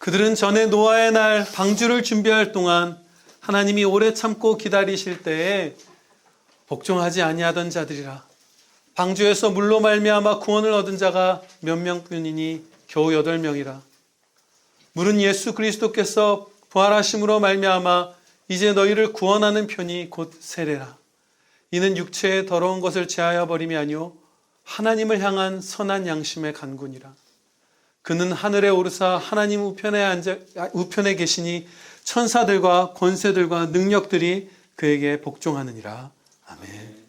그들은 전에 노아의 날 방주를 준비할 동안 하나님이 오래 참고 기다리실 때에 복종하지 아니하던 자들이라. 방주에서 물로 말미암아 구원을 얻은 자가 몇 명뿐이니 겨우 8명이라. 물은 예수 그리스도께서 부활하심으로 말미암아 이제 너희를 구원하는 편이 곧 세례라. 이는 육체의 더러운 것을 제하여 버림이 아니요 하나님을 향한 선한 양심의 간군이라. 그는 하늘에 오르사 하나님 우편에 계시니 천사들과 권세들과 능력들이 그에게 복종하느니라. 아멘.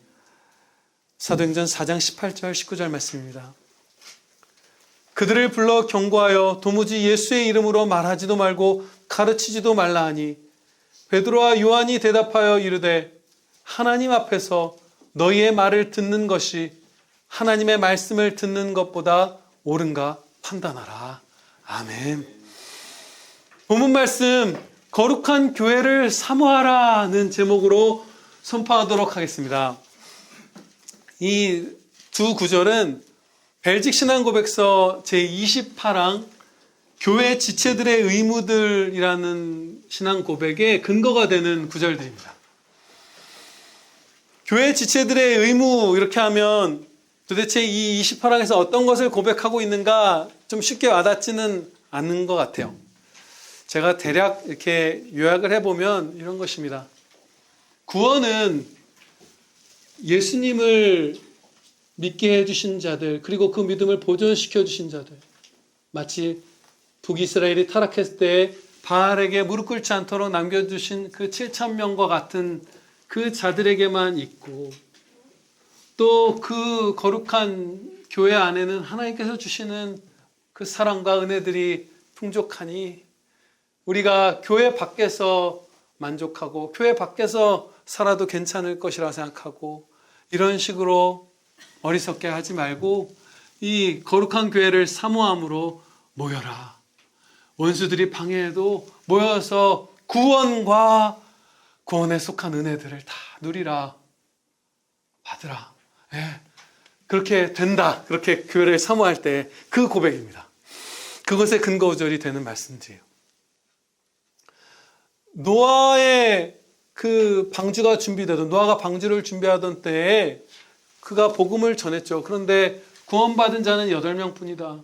사도행전 4장 18절 19절 말씀입니다. 그들을 불러 경고하여 도무지 예수의 이름으로 말하지도 말고 가르치지도 말라 하니 베드로와 요한이 대답하여 이르되 하나님 앞에서 너희의 말을 듣는 것이 하나님의 말씀을 듣는 것보다 옳은가 판단하라. 아멘. 본문 말씀 거룩한 교회를 사모하라는 제목으로 선포하도록 하겠습니다. 이 두 구절은 벨직 신앙고백서 제28항 교회 지체들의 의무들이라는 신앙고백의 근거가 되는 구절들입니다. 교회 지체들의 의무 이렇게 하면 도대체 이 28항에서 어떤 것을 고백하고 있는가 좀 쉽게 와닿지는 않는 것 같아요. 제가 대략 이렇게 요약을 해보면 이런 것입니다. 구원은 예수님을 믿게 해주신 자들, 그리고 그 믿음을 보존시켜 주신 자들, 마치 북이스라엘이 타락했을 때 바알에게 무릎 꿇지 않도록 남겨주신 그 7,000명과 같은 그 자들에게만 있고, 또 그 거룩한 교회 안에는 하나님께서 주시는 그 사랑과 은혜들이 풍족하니 우리가 교회 밖에서 만족하고 교회 밖에서 살아도 괜찮을 것이라 생각하고 이런 식으로 어리석게 하지 말고 이 거룩한 교회를 사모함으로 모여라. 원수들이 방해해도 모여서 구원과 구원에 속한 은혜들을 다 누리라. 받으라. 예. 그렇게 된다. 그렇게 교회를 사모할 때 그 고백입니다. 그것의 근거 구절이 되는 말씀이에요. 노아의 그 방주가 준비되던, 노아가 방주를 준비하던 때에 그가 복음을 전했죠. 그런데 구원받은 자는 8명 뿐이다.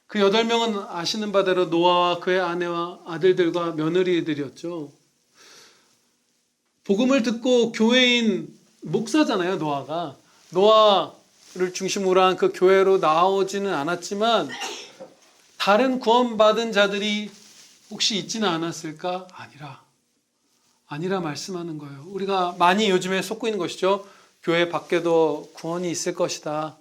그 8명은 아시는 바대로 노아와 그의 아내와 아들들과 며느리들이었죠. 복음을 듣고 교회인 목사잖아요, 노아가. 노아를 중심으로 한 그 교회로 나오지는 않았지만 다른 구원받은 자들이 혹시 있지는 않았을까? 아니라 말씀하는 거예요. 우리가 많이 요즘에 속고 있는 것이죠. 교회 밖에도 구원이 있을 것이다.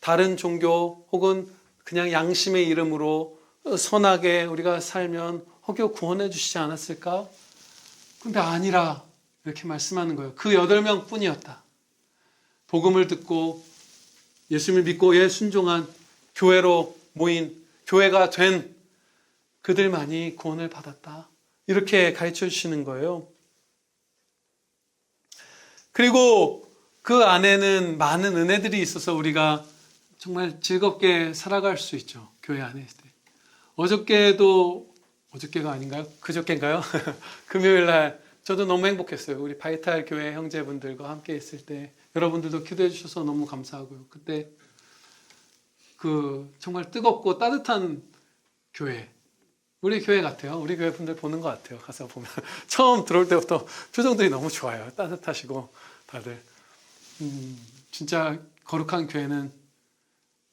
다른 종교 혹은 그냥 양심의 이름으로 선하게 우리가 살면 혹여 구원해 주시지 않았을까? 그런데 아니라 이렇게 말씀하는 거예요. 그 8명 뿐이었다. 복음을 듣고 예수님을 믿고 예 순종한 교회로 모인 교회가 된 그들만이 구원을 받았다. 이렇게 가르쳐 주시는 거예요. 그리고 그 안에는 많은 은혜들이 있어서 우리가 정말 즐겁게 살아갈 수 있죠. 교회 안에 있을 때. 어저께가 아닌가요? 그저께인가요? 금요일 날 저도 너무 행복했어요. 우리 바이탈 교회 형제분들과 함께 있을 때 여러분들도 기도해 주셔서 너무 감사하고요. 그때 그 정말 뜨겁고 따뜻한 교회, 우리 교회 같아요. 우리 교회 분들 보는 것 같아요. 가서 보면 처음 들어올 때부터 표정들이 너무 좋아요. 따뜻하시고 다들 진짜 거룩한 교회는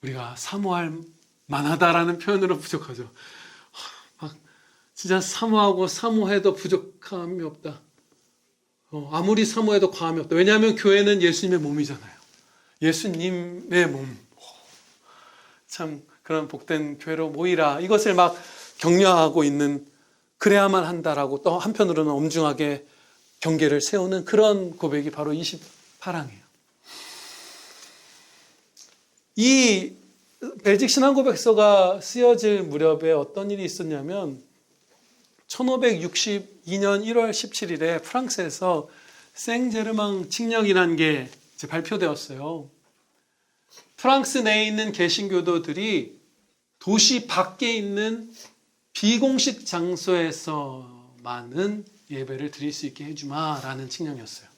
우리가 사모할 만하다라는 표현으로 부족하죠. 막 진짜 사모하고 사모해도 부족함이 없다. 아무리 사모해도 과함이 없다. 왜냐하면 교회는 예수님의 몸이잖아요. 예수님의 몸. 참 그런 복된 교회로 모이라. 이것을 막 격려하고 있는, 그래야만 한다라고 또 한편으로는 엄중하게 경계를 세우는 그런 고백이 바로 28항이에요. 이 벨직 신앙고백서가 쓰여질 무렵에 어떤 일이 있었냐면 1562년 1월 17일에 프랑스에서 생제르맹 칙령이라는 게 이제 발표되었어요. 프랑스 내에 있는 개신교도들이 도시 밖에 있는 비공식 장소에서만은 예배를 드릴 수 있게 해주마라는 칙령이었어요.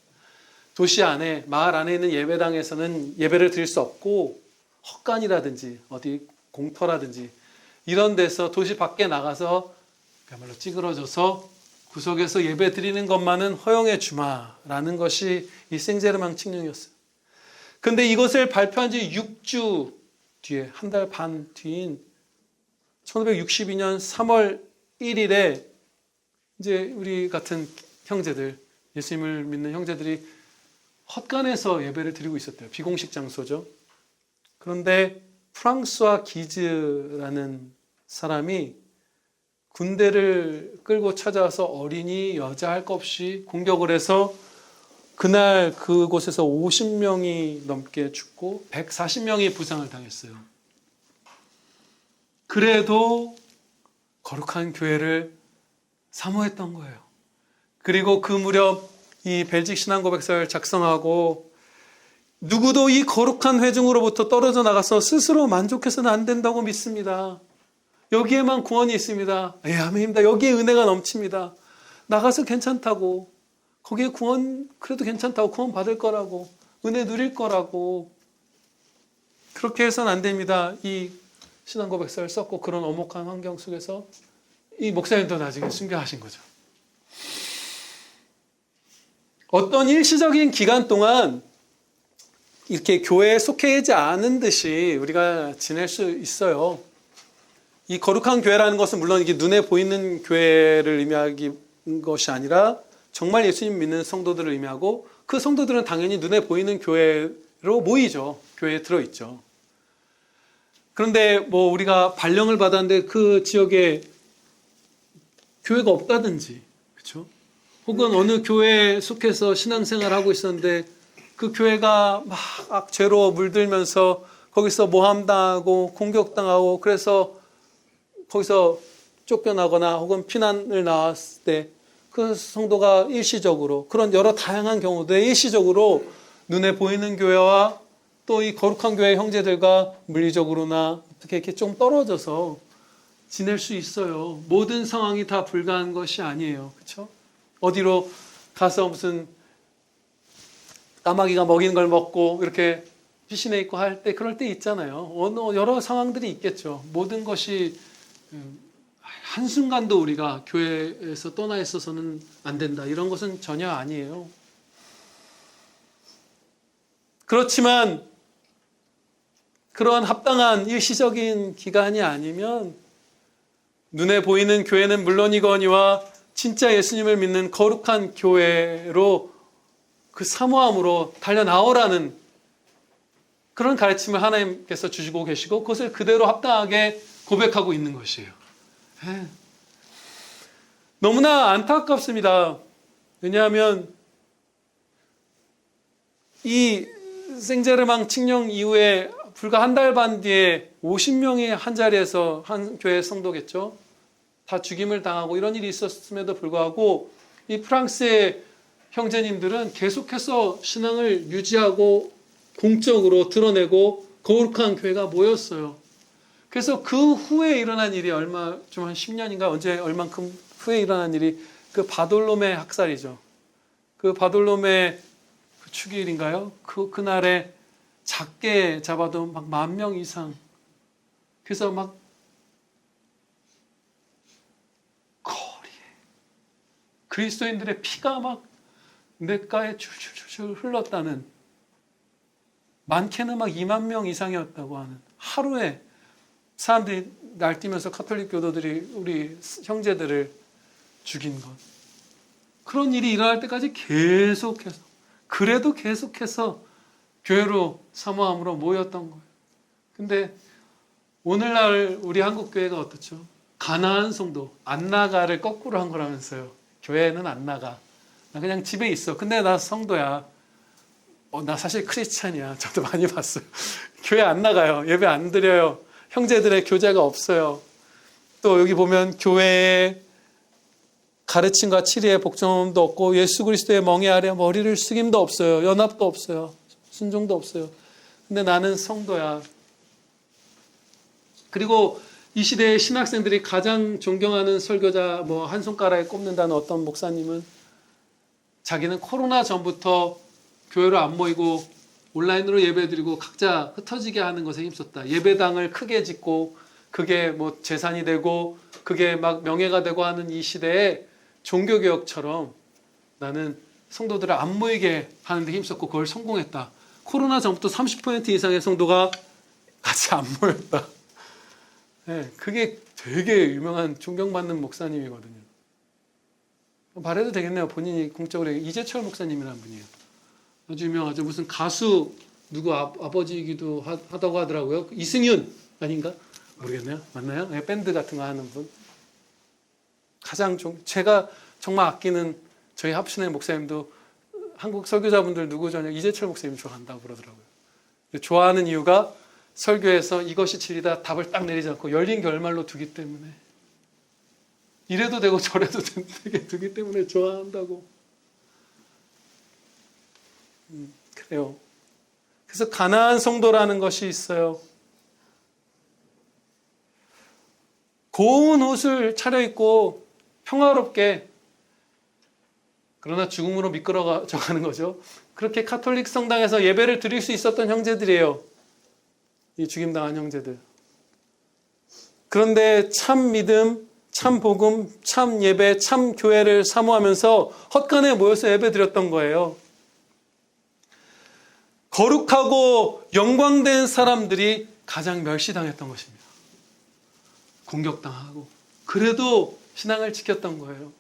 도시 안에, 마을 안에 있는 예배당에서는 예배를 드릴 수 없고 헛간이라든지 어디 공터라든지 이런 데서 도시 밖에 나가서 그야말로 찌그러져서 구석에서 예배 드리는 것만은 허용해 주마라는 것이 이 생제르맹 칙령이었어요. 근데 이것을 발표한 지 6주 뒤에, 한 달 반 뒤인 1562년 3월 1일에 이제 우리 같은 형제들, 예수님을 믿는 형제들이 헛간에서 예배를 드리고 있었대요. 비공식 장소죠. 그런데 프랑스와 기즈라는 사람이 군대를 끌고 찾아와서 어린이, 여자 할 것 없이 공격을 해서 그날 그곳에서 50명이 넘게 죽고 140명이 부상을 당했어요. 그래도 거룩한 교회를 사모했던 거예요. 그리고 그 무렵 이 벨직 신앙고백서를 작성하고 누구도 이 거룩한 회중으로부터 떨어져 나가서 스스로 만족해서는 안 된다고 믿습니다. 여기에만 구원이 있습니다. 예, 아멘입니다. 여기에 은혜가 넘칩니다. 나가서 괜찮다고. 거기에 구원 그래도 괜찮다고. 구원 받을 거라고. 은혜 누릴 거라고. 그렇게 해서는 안 됩니다. 이 신앙고백서를 썼고 그런 엄혹한 환경 속에서 이 목사님도 나중에 순교하신 거죠. 어떤 일시적인 기간 동안 이렇게 교회에 속해있지 않은 듯이 우리가 지낼 수 있어요. 이 거룩한 교회라는 것은 물론 이게 눈에 보이는 교회를 의미하는 것이 아니라 정말 예수님 믿는 성도들을 의미하고 그 성도들은 당연히 눈에 보이는 교회로 모이죠. 교회에 들어있죠. 그런데 뭐 우리가 발령을 받았는데 그 지역에 교회가 없다든지, 그렇죠? 혹은 어느 교회에 속해서 신앙생활을 하고 있었는데 그 교회가 막 죄로 물들면서 거기서 모함당하고 공격당하고 그래서 거기서 쫓겨나거나 혹은 피난을 나왔을 때 그 성도가 일시적으로 그런 여러 다양한 경우들에 일시적으로 눈에 보이는 교회와 또 이 거룩한 교회 형제들과 물리적으로나 어떻게 이렇게 좀 떨어져서 지낼 수 있어요. 모든 상황이 다 불가한 것이 아니에요. 그렇죠? 어디로 가서 무슨 까마귀가 먹이는 걸 먹고 이렇게 피신해 있고 할 때 그럴 때 있잖아요. 여러 상황들이 있겠죠. 모든 것이 한순간도 우리가 교회에서 떠나 있어서는 안 된다. 이런 것은 전혀 아니에요. 그렇지만 그러한 합당한 일시적인 기간이 아니면 눈에 보이는 교회는 물론이거니와 진짜 예수님을 믿는 거룩한 교회로 그 사모함으로 달려나오라는 그런 가르침을 하나님께서 주시고 계시고 그것을 그대로 합당하게 고백하고 있는 것이에요. 너무나 안타깝습니다. 왜냐하면 이 생제르맹 칙령 이후에 불과 한 달 반 뒤에 50명이 한 자리에서 한 교회 성도겠죠. 다 죽임을 당하고 이런 일이 있었음에도 불구하고 이 프랑스의 형제님들은 계속해서 신앙을 유지하고 공적으로 드러내고 거룩한 교회가 모였어요. 그래서 그 후에 일어난 일이 좀 한 10년인가 언제 얼만큼 후에 일어난 일이 그 바돌로메 학살이죠. 그 바돌로메 그 축일인가요? 그날에 작게 잡아도 막 10,000명 이상. 그래서 막 거리에 그리스도인들의 피가 막 냇가에 줄줄줄 흘렀다는, 많게는 막 20,000명 이상이었다고 하는, 하루에 사람들이 날뛰면서 카톨릭 교도들이 우리 형제들을 죽인 것. 그런 일이 일어날 때까지 계속해서, 그래도 계속해서 교회로 사모함으로 모였던 거예요. 근데 오늘날 우리 한국교회가 어떻죠? 가나안 성도, 안 나가를 거꾸로 한 거라면서요. 교회는 안 나가. 나 그냥 집에 있어. 근데 나 성도야. 나 사실 크리스찬이야. 저도 많이 봤어요. 교회 안 나가요. 예배 안 드려요. 형제들의 교제가 없어요. 또 여기 보면 교회에 가르침과 치리의 복종도 없고 예수 그리스도의 멍에 아래 머리를 숙임도 없어요. 연합도 없어요. 순종도 없어요. 근데 나는 성도야. 그리고 이 시대의 신학생들이 가장 존경하는 설교자, 뭐 한 손가락에 꼽는다는 어떤 목사님은 자기는 코로나 전부터 교회로 안 모이고 온라인으로 예배드리고 각자 흩어지게 하는 것에 힘썼다. 예배당을 크게 짓고 그게 뭐 재산이 되고 그게 막 명예가 되고 하는 이 시대에 종교개혁처럼 나는 성도들을 안 모이게 하는 데 힘썼고 그걸 성공했다. 코로나 전부터 30% 이상의 성도가 같이 안 모였다. 네, 그게 되게 유명한 존경받는 목사님이거든요. 말해도 되겠네요. 본인이 공적으로. 이재철 목사님이라는 분이에요. 아주 유명하죠. 무슨 가수 누구 아버지이기도 하다고 하더라고요. 이승윤 아닌가? 모르겠네요. 맞나요? 네, 밴드 같은 거 하는 분. 가장 제가 정말 아끼는 저희 합신의 목사님도 한국 설교자분들 누구 전혀 이재철 목사님 좋아한다고 그러더라고요. 좋아하는 이유가 설교에서 이것이 진리다 답을 딱 내리지 않고 열린 결말로 두기 때문에, 이래도 되고 저래도 되게 두기 때문에 좋아한다고. 그래요. 그래서 가나안 성도라는 것이 있어요. 고운 옷을 차려입고 평화롭게, 그러나 죽음으로 미끄러져 가는 거죠. 그렇게 카톨릭 성당에서 예배를 드릴 수 있었던 형제들이에요. 이 죽임당한 형제들. 그런데 참 믿음, 참 복음, 참 예배, 참 교회를 사모하면서 헛간에 모여서 예배 드렸던 거예요. 거룩하고 영광된 사람들이 가장 멸시당했던 것입니다. 공격당하고. 그래도 신앙을 지켰던 거예요.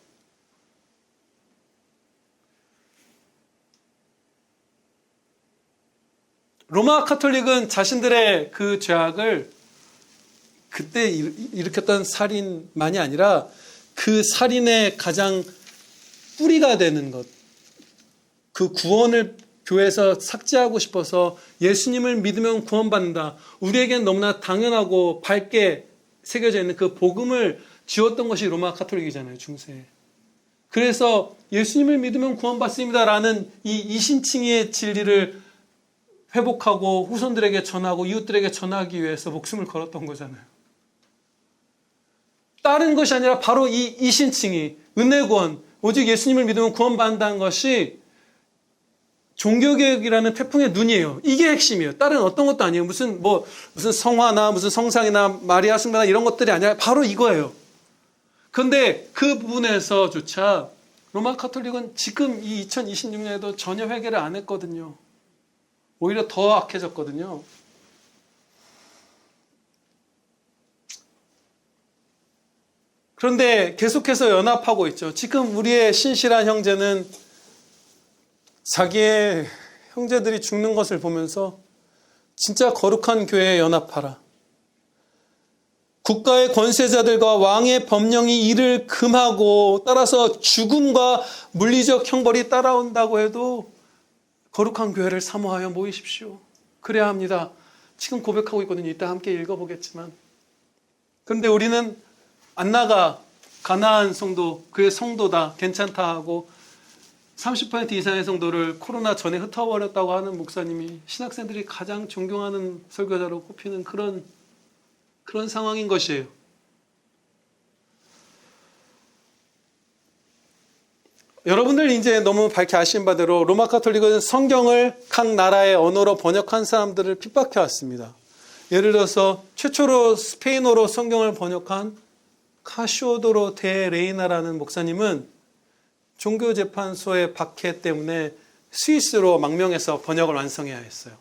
로마 카톨릭은 자신들의 그 죄악을 그때 일으켰던 살인만이 아니라 그 살인의 가장 뿌리가 되는 것, 그 구원을 교회에서 삭제하고 싶어서 예수님을 믿으면 구원받는다. 우리에겐 너무나 당연하고 밝게 새겨져 있는 그 복음을 지웠던 것이 로마 카톨릭이잖아요, 중세에. 그래서 예수님을 믿으면 구원받습니다라는 이 이신칭의 진리를 회복하고 후손들에게 전하고 이웃들에게 전하기 위해서 목숨을 걸었던 거잖아요. 다른 것이 아니라 바로 이 이신칭이, 은혜구원, 오직 예수님을 믿으면 구원받는다는 것이 종교개혁이라는 태풍의 눈이에요. 이게 핵심이에요. 다른 어떤 것도 아니에요. 무슨 성화나 무슨 성상이나 마리아 숭배나 이런 것들이 아니라 바로 이거예요. 그런데 그 부분에서조차 로마 카톨릭은 지금 이 2026년에도 전혀 회개를 안 했거든요. 오히려 더 악해졌거든요. 그런데 계속해서 연합하고 있죠. 지금 우리의 신실한 형제는 자기의 형제들이 죽는 것을 보면서 진짜 거룩한 교회에 연합하라. 국가의 권세자들과 왕의 법령이 이를 금하고 따라서 죽음과 물리적 형벌이 따라온다고 해도 거룩한 교회를 사모하여 모이십시오. 그래야 합니다. 지금 고백하고 있거든요. 이따 함께 읽어보겠지만. 그런데 우리는 안 나가. 가나안 성도, 그의 성도다, 괜찮다 하고 30% 이상의 성도를 코로나 전에 흩어버렸다고 하는 목사님이 신학생들이 가장 존경하는 설교자로 꼽히는 그런 상황인 것이에요. 여러분들 이제 너무 밝게 아신 바대로 로마 카톨릭은 성경을 각 나라의 언어로 번역한 사람들을 핍박해 왔습니다. 예를 들어서 최초로 스페인어로 성경을 번역한 카시오도로 데 레이나라는 목사님은 종교재판소의 박해 때문에 스위스로 망명해서 번역을 완성해야 했어요.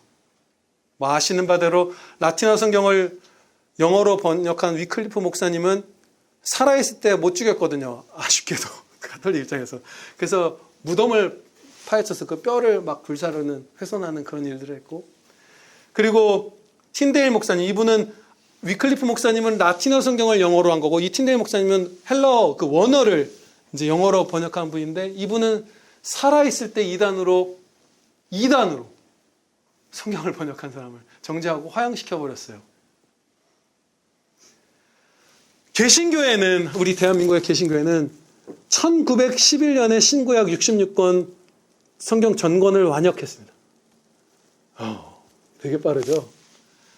뭐 아시는 바대로 라틴어 성경을 영어로 번역한 위클리프 목사님은 살아있을 때 못 죽였거든요. 아쉽게도 가톨릭 입장에서. 그래서 무덤을 파헤쳐서 그 뼈를 막 불사르는, 훼손하는 그런 일들을 했고, 그리고 틴데일 목사님, 이분은 위클리프 목사님은 라틴어 성경을 영어로 한 거고, 이 틴데일 목사님은 헬러 그 원어를 이제 영어로 번역한 분인데, 이분은 살아있을 때 이단으로 성경을 번역한 사람을 정죄하고 화형시켜 버렸어요. 개신교회는, 우리 대한민국의 개신교회는 1911년에 신구약 66권 성경 전권을 완역했습니다. 되게 빠르죠?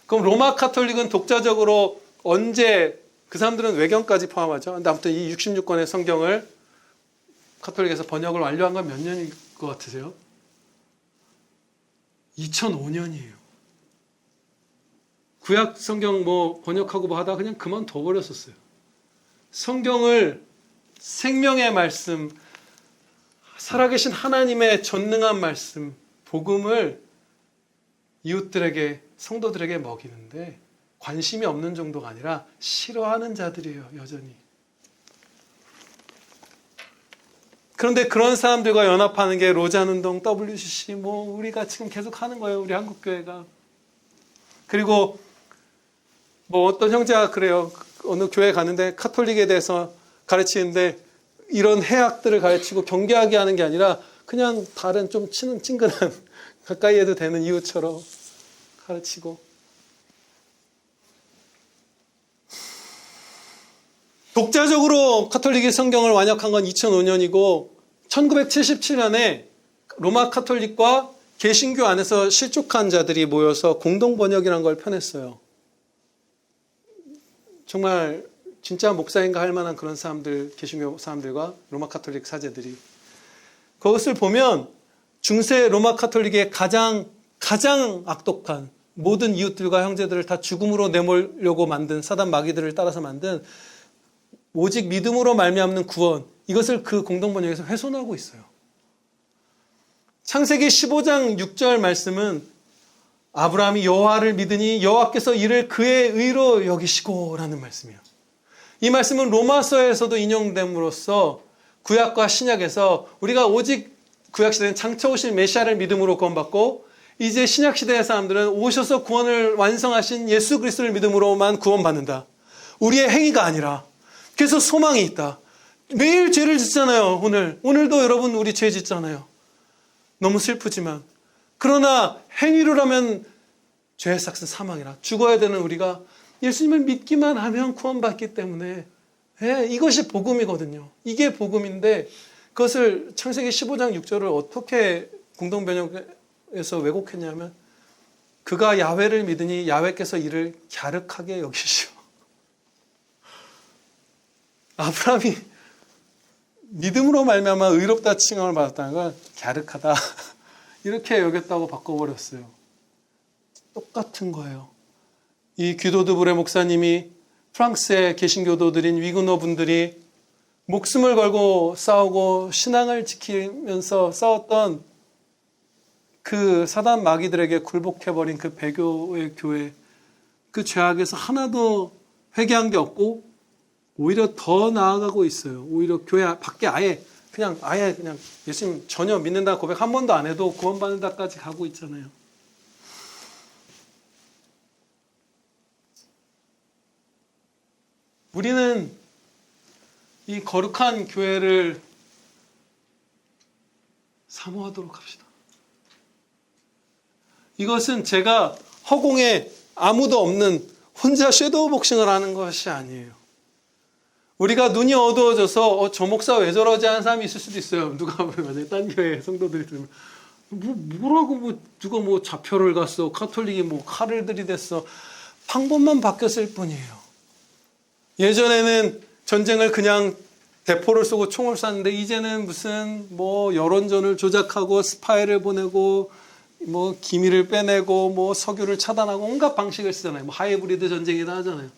그럼 로마 카톨릭은 독자적으로 언제 그 사람들은 외경까지 포함하죠. 근데 아무튼 이 66권의 성경을 카톨릭에서 번역을 완료한 건 몇 년일 것 같으세요? 2005년이에요. 구약 성경 뭐 번역하고 뭐 하다 그냥 그만둬 버렸었어요. 성경을 생명의 말씀, 살아계신 하나님의 전능한 말씀, 복음을 이웃들에게, 성도들에게 먹이는데 관심이 없는 정도가 아니라 싫어하는 자들이에요, 여전히. 그런데 그런 사람들과 연합하는 게 로잔운동, WCC, 뭐 우리가 지금 계속 하는 거예요, 우리 한국교회가. 그리고 뭐 어떤 형제가 그래요. 어느 교회 가는데 카톨릭에 대해서 가르치는데 이런 해악들을 가르치고 경계하게 하는 게 아니라 그냥 다른 좀 친근한 가까이 해도 되는 이웃처럼 가르치고. 독자적으로 카톨릭이 성경을 완역한 건 2005년이고 1977년에 로마 카톨릭과 개신교 안에서 실족한 자들이 모여서 공동 번역이라는 걸 펴냈어요. 정말 진짜 목사인가 할 만한 그런 사람들, 개신교 사람들과 로마 카톨릭 사제들이. 그것을 보면 중세 로마 카톨릭의 가장 악독한 모든 이웃들과 형제들을 다 죽음으로 내몰려고 만든 사단 마귀들을 따라서 만든 오직 믿음으로 말미암는 구원, 이것을 그 공동번역에서 훼손하고 있어요. 창세기 15장 6절 말씀은 아브라함이 여호와를 믿으니 여호와께서 이를 그의 의로 여기시고 라는 말씀이에요. 이 말씀은 로마서에서도 인용됨으로써 구약과 신약에서 우리가 오직 구약시대는 장차 오실 메시아를 믿음으로 구원받고 이제 신약시대의 사람들은 오셔서 구원을 완성하신 예수 그리스도를 믿음으로만 구원받는다. 우리의 행위가 아니라. 그래서 소망이 있다. 매일 죄를 짓잖아요. 오늘도 여러분 우리 죄 짓잖아요. 너무 슬프지만. 그러나 행위로라면 죄의 삭은 사망이라. 죽어야 되는 우리가 예수님을 믿기만 하면 구원받기 때문에 이것이 복음이거든요. 이게 복음인데 그것을 창세기 15장 6절을 어떻게 공동번역에서 왜곡했냐면 그가 야훼를 믿으니 야훼께서 이를 갸륵하게 여기시오. 아브라함이 믿음으로 말미암아 의롭다 칭함을 받았다는 건 갸륵하다 이렇게 여겼다고 바꿔버렸어요. 똑같은 거예요. 이 귀도드불의 목사님이 프랑스의 개신교도들인 위그너 분들이 목숨을 걸고 싸우고 신앙을 지키면서 싸웠던 그 사단 마귀들에게 굴복해버린 그 배교의 교회, 그 죄악에서 하나도 회개한 게 없고 오히려 더 나아가고 있어요. 오히려 교회 밖에 아예 그냥 예수님 전혀 믿는다 고백 한 번도 안 해도 구원받는다까지 가고 있잖아요. 우리는 이 거룩한 교회를 사모하도록 합시다. 이것은 제가 허공에 아무도 없는 혼자 섀도우 복싱을 하는 것이 아니에요. 우리가 눈이 어두워져서 저 목사 왜 저러지 하는 사람이 있을 수도 있어요. 누가 만약에 딴 교회 성도들이 들으면 뭐라고 누가 좌표를 갔어, 카톨릭이 칼을 들이댔어. 방법만 바뀌었을 뿐이에요. 예전에는 전쟁을 그냥 대포를 쏘고 총을 쐈는데 이제는 무슨 여론전을 조작하고 스파이를 보내고 기밀을 빼내고 석유를 차단하고 온갖 방식을 쓰잖아요. 하이브리드 전쟁이다 하잖아요.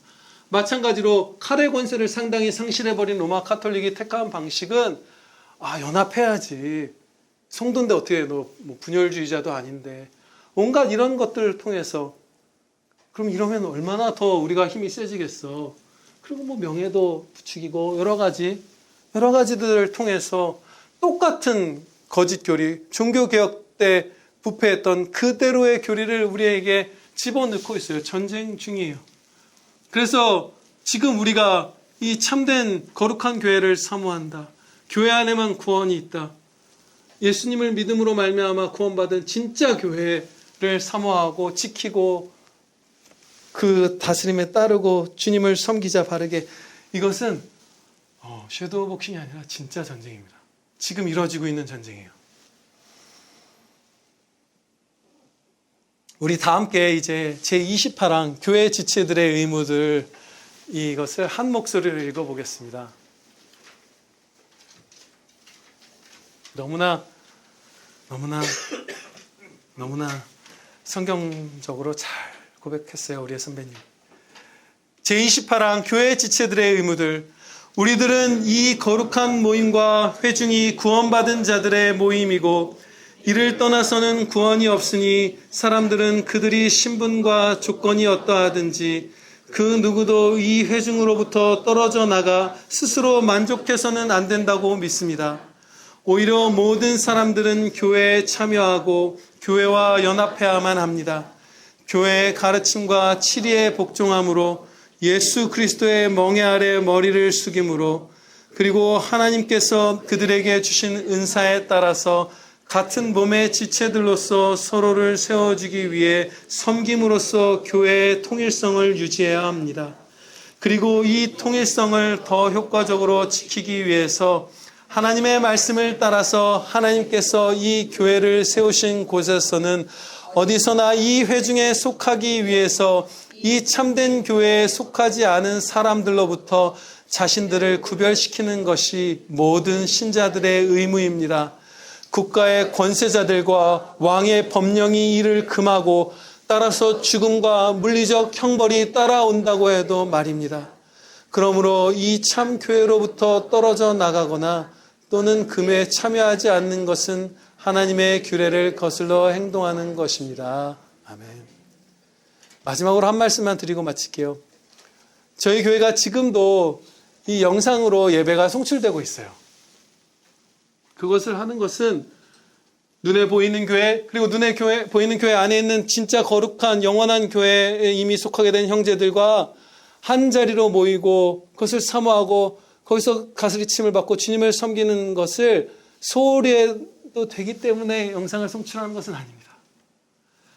마찬가지로 칼의 권세를 상당히 상실해버린 로마 카톨릭이 택한 방식은 연합해야지. 성도인데 어떻게 너 분열주의자도 아닌데 온갖 이런 것들을 통해서 그럼 이러면 얼마나 더 우리가 힘이 세지겠어. 그리고 명예도 부추기고 여러 가지들을 통해서 똑같은 거짓 교리, 종교개혁 때 부패했던 그대로의 교리를 우리에게 집어넣고 있어요. 전쟁 중이에요. 그래서 지금 우리가 이 참된 거룩한 교회를 사모한다. 교회 안에만 구원이 있다. 예수님을 믿음으로 말미암아 구원받은 진짜 교회를 사모하고 지키고 그 다스림에 따르고 주님을 섬기자 바르게. 이것은 섀도우 복싱이 아니라 진짜 전쟁입니다. 지금 이루어지고 있는 전쟁이에요. 우리 다 함께 이제 제28항 교회 지체들의 의무들 이것을 한 목소리로 읽어보겠습니다. 너무나 성경적으로 잘 고백했어요, 우리의 선배님. 제28항 교회 지체들의 의무들. 우리들은 이 거룩한 모임과 회중이 구원받은 자들의 모임이고 이를 떠나서는 구원이 없으니 사람들은 그들이 신분과 조건이 어떠하든지 그 누구도 이 회중으로부터 떨어져 나가 스스로 만족해서는 안 된다고 믿습니다. 오히려 모든 사람들은 교회에 참여하고 교회와 연합해야만 합니다. 교회의 가르침과 치리에 복종함으로 예수 그리스도의 멍에 아래 머리를 숙임으로 그리고 하나님께서 그들에게 주신 은사에 따라서 같은 몸의 지체들로서 서로를 세워주기 위해 섬김으로써 교회의 통일성을 유지해야 합니다. 그리고 이 통일성을 더 효과적으로 지키기 위해서 하나님의 말씀을 따라서 하나님께서 이 교회를 세우신 곳에서는 어디서나 이 회중에 속하기 위해서 이 참된 교회에 속하지 않은 사람들로부터 자신들을 구별시키는 것이 모든 신자들의 의무입니다. 국가의 권세자들과 왕의 법령이 이를 금하고 따라서 죽음과 물리적 형벌이 따라온다고 해도 말입니다. 그러므로 이 참 교회로부터 떨어져 나가거나 또는 금에 참여하지 않는 것은 하나님의 규례를 거슬러 행동하는 것입니다. 아멘. 마지막으로 한 말씀만 드리고 마칠게요. 저희 교회가 지금도 이 영상으로 예배가 송출되고 있어요. 그것을 하는 것은 눈에 보이는 교회, 그리고 눈에 보이는 교회 안에 있는 진짜 거룩한 영원한 교회에 이미 속하게 된 형제들과 한 자리로 모이고 그것을 사모하고 거기서 가스리침을 받고 주님을 섬기는 것을 소홀히 해도 되기 때문에 영상을 송출하는 것은 아닙니다.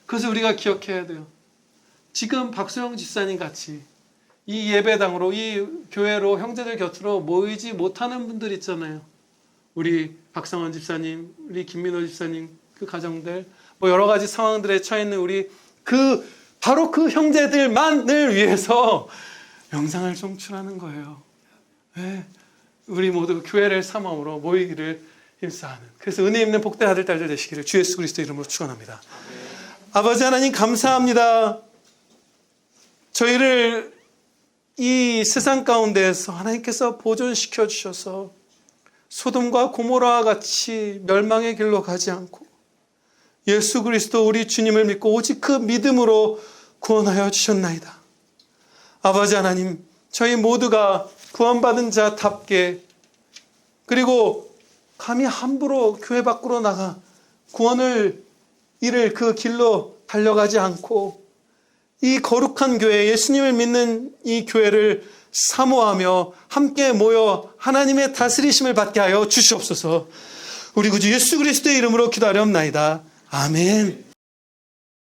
그것을 우리가 기억해야 돼요. 지금 박소영 집사님 같이 이 예배당으로, 이 교회로, 형제들 곁으로 모이지 못하는 분들 있잖아요. 우리 박상원 집사님, 우리 김민호 집사님, 그 가정들, 뭐 여러 가지 상황들에 처해 있는 우리 바로 그 형제들만을 위해서 영상을 송출하는 거예요. 네. 우리 모두 교회를 사모함으로 모이기를 힘써하는, 그래서 은혜 있는 복된 아들, 딸들 되시기를 주 예수 그리스도 이름으로 축원합니다. 아버지 하나님 감사합니다. 저희를 이 세상 가운데에서 하나님께서 보존시켜 주셔서 소돔과 고모라와 같이 멸망의 길로 가지 않고 예수 그리스도 우리 주님을 믿고 오직 그 믿음으로 구원하여 주셨나이다. 아버지 하나님, 저희 모두가 구원받은 자답게, 그리고 감히 함부로 교회 밖으로 나가 구원을 이룰 그 길로 달려가지 않고 이 거룩한 교회, 예수님을 믿는 이 교회를 사모하며 함께 모여 하나님의 다스리심을 받게 하여 주시옵소서. 우리 구주 예수 그리스도의 이름으로 기도하렵나이다. 아멘.